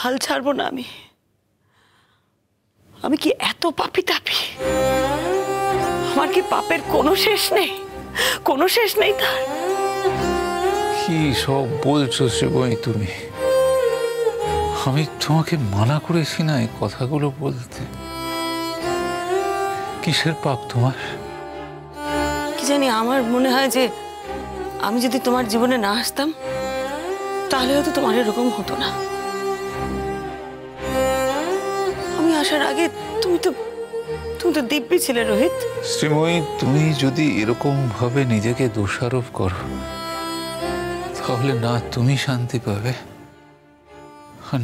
হাল ছাড়বো না আমি। আমি কি এত পাপী তাপী? আমার কি পাপের কোনো শেষ নেই? কোনো শেষ নেই তার? কি সব বলছো শ্রীময়ী তুমি? আমি তোমাকে মানা করেছি না এই কথাগুলো বলতে। কিসের পাপ তোমার? কি জানি, আমার মনে হয় যে আমি যদি তোমার জীবনে না আসতাম তাহলে হয়তো তোমার এরকম হতো না। আমি আসার আগে তুমি তো দিব্যি ছিলে রোহিত। শ্রীময়ী, তুমি যদি এরকম ভাবে নিজেকে দোষারোপ করো তাহলে না তুমি শান্তি পাবে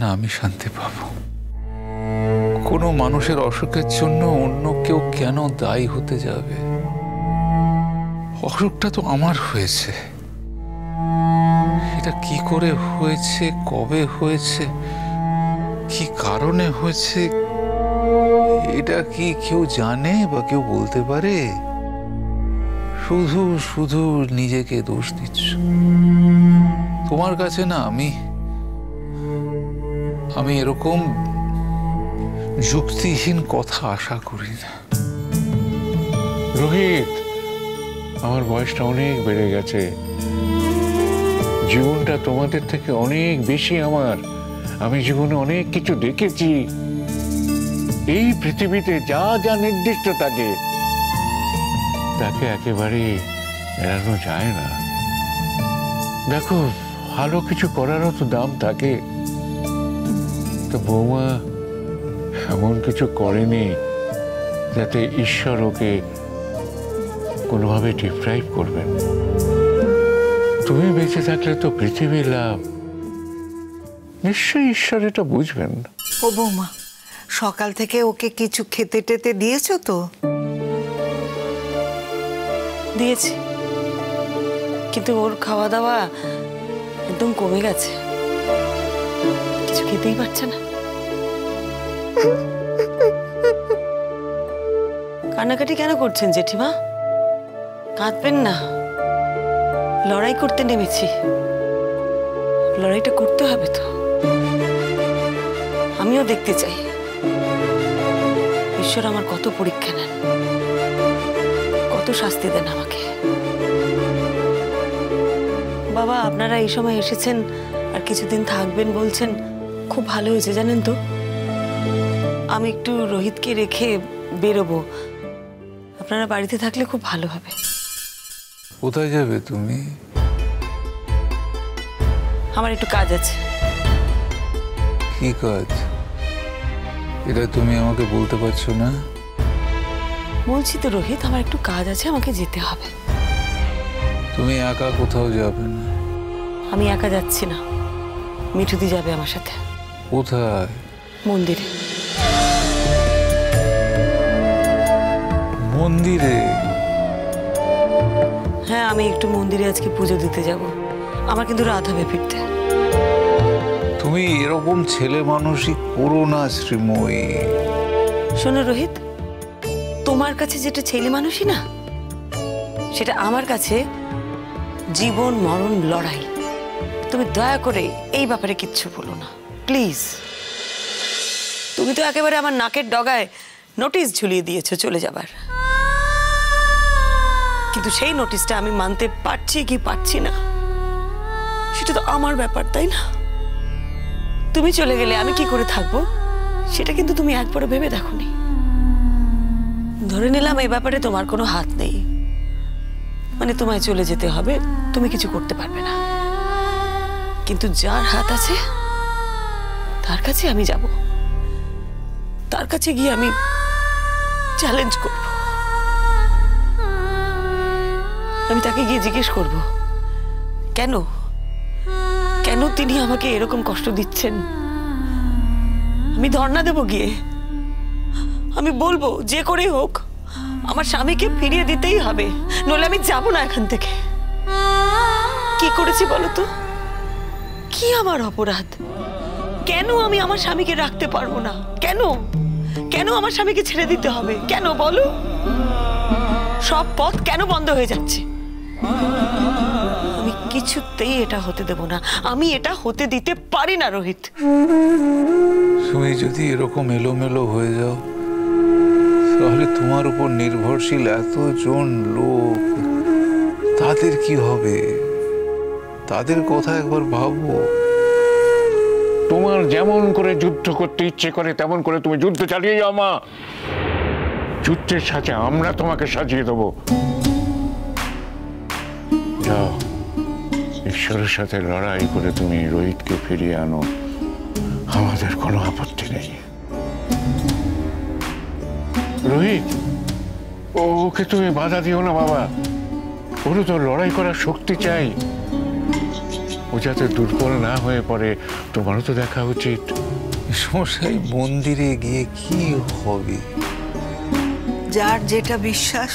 না আমি শান্তি পাবো। কোনো মানুষের অসুখের জন্য অন্য কেউ কেন দায়ী হতে যাবে? অসুখটা তো আমার হয়েছে। এটা কি করে হয়েছে, কবে হয়েছে, কি কারণে হয়েছে, এটা কি কেউ জানে বা কেউ বলতে পারে? শুধু শুধু নিজেকে দোষ দিচ্ছ। তোমার কাছে না আমি এরকম যুক্তিহীন কথা আশা করি না। রোহিত, আমার বয়সটা অনেক বেড়ে গেছে। জীবনটা তোমাদের থেকে অনেক বেশি আমার। আমি জীবনে অনেক কিছু দেখেছি। এই পৃথিবীতে যা যা নির্দিষ্ট থাকে তাকে একেবারে এড়ানো যায় না। দেখো, ভালো কিছু করারও তো দাম থাকে। তো বৌমা এমন কিছু করেনি যাতে ঈশ্বর ওকে কোনোভাবে ডিপ্রাইভ করবেন। তুমি বেঁচে থাকলে তো পৃথিবীর লাভ। নিশ্চয়ই ঈশ্বর এটা বুঝবেন। ও বৌমা, সকাল থেকে ওকে কিছু খেতে টেতে দিয়েছো তো? দিয়েছি, কিন্তু ওর খাওয়া দাওয়া একদম কমে গেছে। কিছু খেতেই পারছে না। কান্নাকাটি কেন করছেন জেঠিমা? কাঁদবেন না। লড়াই করতে নেমেছি, লড়াইটা করতে হবে তো। আমিও দেখতে চাই ঈশ্বর আমার কত পরীক্ষা নেন, কত শাস্তি দেন আমাকে। বাবা, আপনারা এই সময় এসেছেন আর কিছুদিন থাকবেন বলছেন, খুব ভালো হয়েছে জানেন তো। আমি একটু রোহিতকে রেখে বেরোবো, আপনারা বাড়িতে থাকলে খুব ভালো হবে। কোথায় যাবে তুমি? আমার একটু কাজ আছে। কি কাজ? এটা তুমি আমাকে বলতে পারছো না? বলছি তো রোহিত, আমার একটু কাজ আছে, আমাকে যেতে হবে। তুমি একা কোথাও যাবে না? আমি একা যাচ্ছি না, মিঠুদি যাবে আমার সাথে। কোথায়? মন্দিরে। মন্দিরে? হ্যাঁ, আমি একটু মন্দিরে আজকে পুজো দিতে যাব। আমার কিন্তু রাত হবে ফিরতে। তুমি এরকম ছেলে মানুষই করো না শ্রীময়ী। শোনো রোহিত, তোমার কাছে যেটা ছেলে মানুষই না, সেটা আমার কাছে জীবন মরণ লড়াই। তুমি দয়া করে এই ব্যাপারে কিচ্ছু বলো না প্লিজ। তুমি তো একেবারে আমার নাকের ডগায় নোটিশ ঝুলিয়ে দিয়েছো চলে যাবার, কিন্তু সেই নোটিশটা আমি মানতে পারছি কি পারছি না সেটা তো আমার ব্যাপার, তাই না? তুমি চলে গেলে আমি কি করে থাকবো সেটা কিন্তু তুমি একবারে ভেবে দেখোনি। ধরে নিলাম এই ব্যাপারে তোমার কোনো হাত নেই, মানে তোমায় চলে যেতে হবে, তুমি কিছু করতে পারবে না। কিন্তু যার হাত আছে তার কাছে আমি যাব, তার কাছে গিয়ে আমি চ্যালেঞ্জ করব। আমি তাকে গিয়ে জিজ্ঞেস করব, কেন কেন তিনি আমাকে এরকম কষ্ট দিচ্ছেন। আমি ধর্ণা দেব গিয়ে, আমি বলবো যে করে হোক আমার স্বামীকে ফিরিয়ে দিতেই হবে, নইলে আমি যাব না এখান থেকে। কি করেছি বলো তো? কি আমার অপরাধ? কেন আমি আমার স্বামীকে রাখতে পারবো না? কেন কেন আমার স্বামীকে ছেড়ে দিতে হবে? কেন বলো? সব পথ কেন বন্ধ হয়ে যাচ্ছে? আমি কি কিছুতেই এটা হতে দেব না। আমি এটা হতে দিতে পারি না রোহিত। তুমি যদি এরকম এলোমেলো হয়ে যাও তাহলে তোমার উপর নির্ভরশীল এতজন লোক, তাদের কি হবে? তাদের কথা একবার ভাবো। তোমার যেমন করে যুদ্ধ করতে ইচ্ছে করে তেমন করে তুমি যুদ্ধ চালিয়ে যাও মা। যুদ্ধের সাথে আমরা তোমাকে সাজিয়ে দেবো। যাও, ঈশ্বরের সাথে লড়াই করে তুমি রোহিতকে ফিরিয়ে আনো, আমাদের কোনো আপত্তি নেই। রোহিত, ওকে তুমি বাধা দিও না বাবা। ওরও তো লড়াই করার শক্তি চাই। ও যাতে দুর্বল না হয়ে পড়ে তোমারও তো দেখা উচিত। সমস্যায় মন্দিরে গিয়ে কি হবে? যার যেটা বিশ্বাস,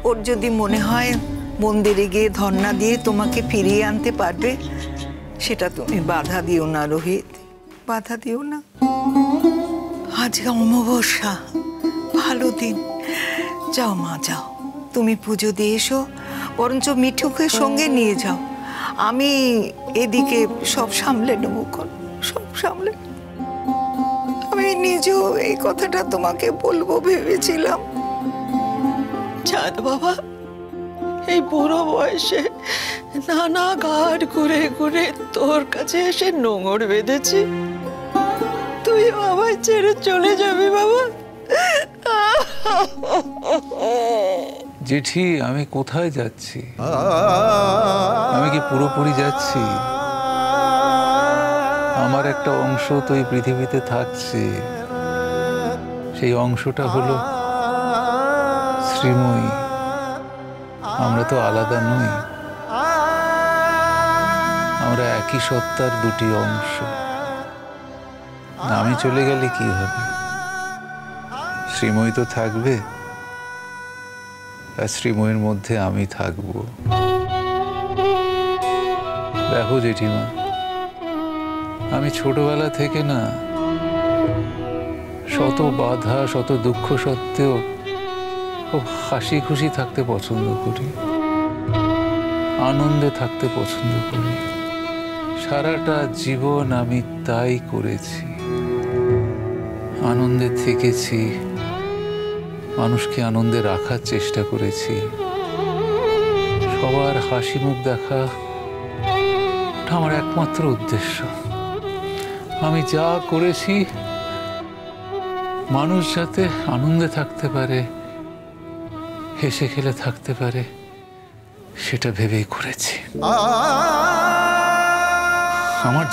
ওর যদি মনে হয় মন্দিরে গিয়ে ধর্ণা দিয়ে তোমাকে ফিরিয়ে আনতে পারবে, সেটা তুমি বাধা দিও না রোহিত, বাধা দিও না। আজকে অমাবস্যা, ভালো দিন। যাও মা, যাও, তুমি পুজো দিয়ে এসো, বরঞ্চ মিঠুকে সঙ্গে নিয়ে যাও। আমি এদিকে সব সামলে নেবো, সব সামলে। আমি নিজেও এই কথাটা তোমাকে বলবো ভেবেছিলাম। চাঁদ বাবা, এই বুড়ো বয়সে নানা ঘাট ঘুরে ঘুরে তোর কাছে এসে নোঙর বেঁধেছি, তুই আমায় ছেড়ে চলে যাবি বাবা? জেঠি, আমি কোথায় যাচ্ছি? আমি কি পুরোপুরি যাচ্ছি? আমার একটা অংশ তো এই পৃথিবীতে থাকছে। সেই অংশটা হলো শ্রীময়ী। আমরা তো আলাদা নই, আমরা একই সত্তার দুটি অংশ। আমি চলে গেলে কি হবে? শ্রীময়ী তো থাকবে, আর শ্রীময়ীর মধ্যে আমি থাকবো। দেখো জেঠিমা, আমি ছোটবেলা থেকে না শত বাধা, শত দুঃখ সত্ত্বেও খুব হাসি খুশি থাকতে পছন্দ করি, আনন্দে থাকতে পছন্দ করি। সারাটা জীবন আমি তাই করেছি, আনন্দে থেকেছি, মানুষকে আনন্দে রাখার চেষ্টা করেছি। সবার হাসি মুখ দেখা ওটা আমার একমাত্র উদ্দেশ্য। আমি যা করেছি মানুষ যাতে আনন্দে থাকতে পারে, হেসে খেলে থাকতে পারে, সেটা ভেবেই করেছি। আমার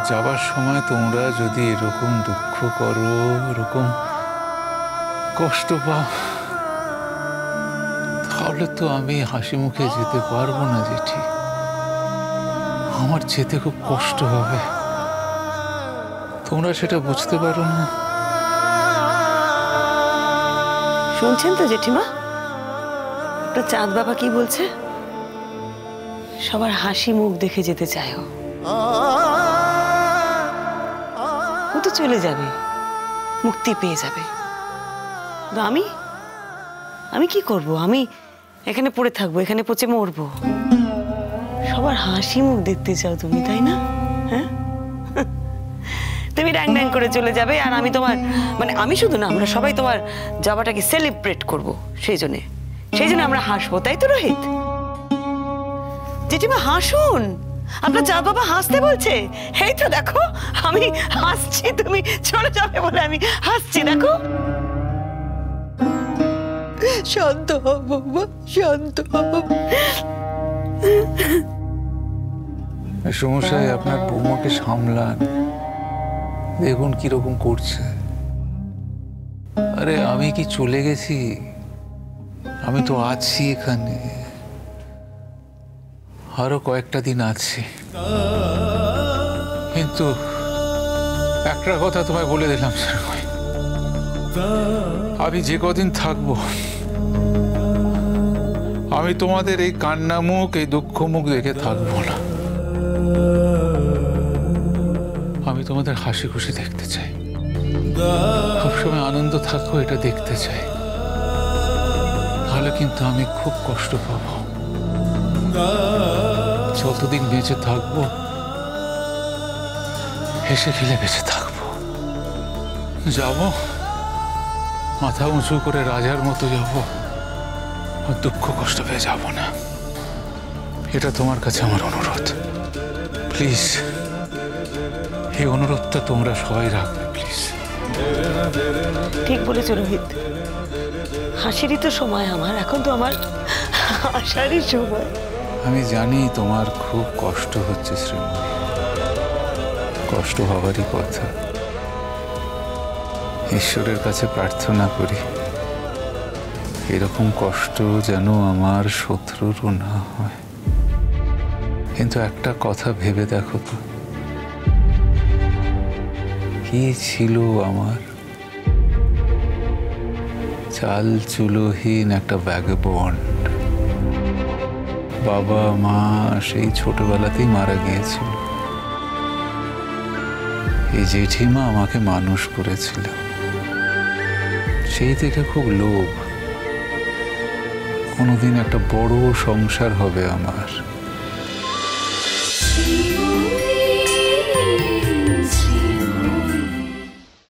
যাবার সময় তোমরা যদি এরকম দুঃখ করো, এরকম কষ্ট পাও, তাহলে তো আমি হাসি মুখে যেতে পারবো না জেঠি। আমার যেতে খুব কষ্ট হবে। তোমরা সেটা বুঝতে পারো না। শুনছেন তো জেঠিমা, আপনার চাঁদ বাবা কি বলছে? সবার হাসি মুখ দেখে যেতে চায় ও তো চলে যাবে, মুক্তি পেয়ে যাবে। আমি কি করব? আমি এখানে পড়ে থাকবো, এখানে পচে মরবো? সবার হাসি মুখ দেখতে চাও তুমি, তাই না? হ্যাঁ, তুমি ড্যাং ড্যাং করে চলে যাবে, আর আমি তোমার, মানে আমি শুধু না, আমরা সবাই তোমার যাওয়াটাকে সেলিব্রেট করব। সেই জন্য আমরা হাসবো, তাই তো রোহিত? জেঠিমা হাসুন, আপনার চাঁদ বাবা হাসতে বলছে। এই তো দেখো, আমি হাসছি, তুমি চলে যাবে বলে আমি হাসছি, দেখো। শান্ত হও বাবা, শান্ত হও। সমস্যায় আপনার বৌমাকে সামলান, দেখুন কিরকম করছে। আরে আমি কি চলে গেছি? আমি তো আছি এখানে, আরো কয়েকটা দিন আছি। কিন্তু একটা কথা তোমায় বলে দিলাম, আমি যে কদিন থাকবো আমি তোমাদের এই কান্না মুখ, এই দুঃখ মুখ দেখে থাকবো না। আমি তোমাদের হাসি খুশি দেখতে চাই, সবসময় আনন্দ থাকো, এটা দেখতে চাই। তাহলে কিন্তু আমি খুব কষ্ট পাবো। যতদিন বেঁচে থাকবো হেসে খেলে বেঁচে থাকবো। যাব, মাথা উঁচু করে রাজার মতো যাব, আর দুঃখ কষ্ট পেয়ে যাব না। এটা তোমার কাছে আমার অনুরোধ। প্লিজ, এই অনুরোধটা তোমরা সবাই রাখবে প্লিজ। ঠিক বলেছ রোহিত, হাসিরই তো সময় আমার, এখন তো আমার আসারই সময়। আমি জানি তোমার খুব কষ্ট হচ্ছে শ্রীময়ী, কষ্ট হওয়ারই কথা। ঈশ্বরের কাছে প্রার্থনা করি এরকম কষ্ট যেন আমার শত্রুরও না হয়। কিন্তু একটা কথা ভেবে দেখো তো, কি ছিল আমার? চাল চুলোহীন একটা ভ্যাগাবন্ড। বাবা মা সেই ছোটবেলাতেই মারা গিয়েছিল। এই জেঠিমা আমাকে মানুষ করেছিল। সেই থেকে খুব লোভ, কোনোদিন একটা বড় সংসার হবে আমার।